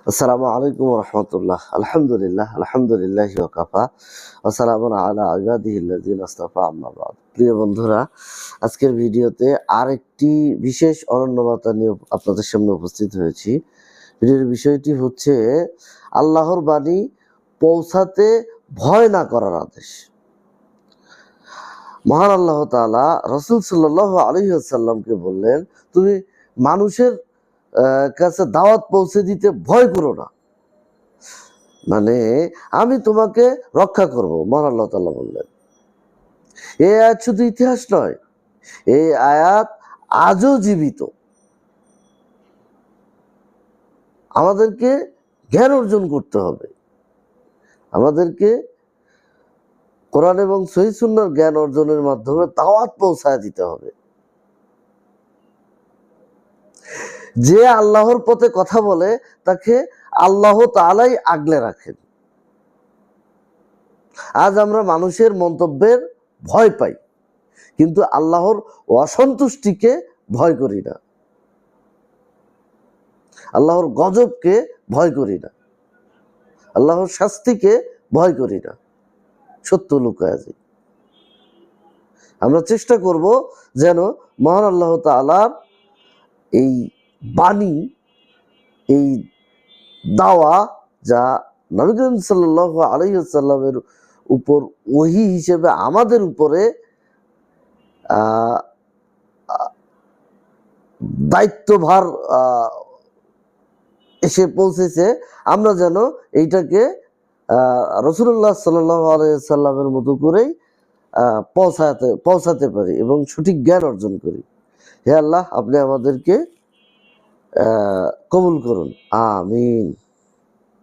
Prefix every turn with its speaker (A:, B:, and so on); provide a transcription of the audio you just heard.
A: আসসালামু আলাইকুম রহমতুল্লাহ। আলহামদুলিল্লাহ আলহামদুলিল্লাহ ওয়াকাফা ওয়া সালামুন আলা ইবাদিহিল্লাযিনা ইসতাফা, আম্মা বাদ। প্রিয় বন্ধুরা, আজকের ভিডিওতে আরেকটি বিশেষ অনন্যবার্তা নিয়ে আপনাদের সামনে উপস্থিত হয়েছি। ভিডিওর বিষয়টি হচ্ছে আল্লাহর বাণী পৌঁছাতে ভয় না করার আদেশ। মহান আল্লাহ তাআলা রাসূল সাল্লাল্লাহু আলাইহি ওয়াসাল্লামকে বললেন, তুমি মানুষের কাছে দাওয়াত পৌঁছে দিতে ভয় করো না, মানে আমি তোমাকে রক্ষা করব। মহান আল্লাহ তাআলা বললেন। এই আয়াত শুধু ইতিহাস নয়, এই আয়াত আজও জীবিত। আমাদেরকে জ্ঞান অর্জন করতে হবে, আমাদেরকে কোরআন এবং সহিহ সুন্নাহর জ্ঞান অর্জনের মাধ্যমে দাওয়াত পৌঁছায় দিতে হবে। যে আল্লাহর পথে কথা বলে তাকে আল্লাহ তাআলাই আগলে রাখেন। আজ আমরা মানুষের মন্তব্যের ভয় পাই, কিন্তু আল্লাহর অসন্তুষ্টিকে ভয় করি না, আল্লাহর গজবকে ভয় করি না, আল্লাহর শাস্তিকে ভয় করি না। সত্য লুকায় আছে। আমরা চেষ্টা করব যেন মহান আল্লাহ তাআলার এই বাণী, এই দাওয়া, যা নবী করিম সাল্লাল্লাহু আলাইহি ওয়াসাল্লামের উপর ওহী হিসেবে আমাদের উপরে দায়িত্বভার এসে পৌঁছেছে, আমরা যেন এইটাকে রাসূলুল্লাহ সাল্লাল্লাহু আলাইহি ওয়াসাল্লামের মতো করেই পৌঁছাতে পারি এবং সঠিক জ্ঞান অর্জন করি। হে আল্লাহ, আপনি আমাদেরকে কবুল করুন, আমিন।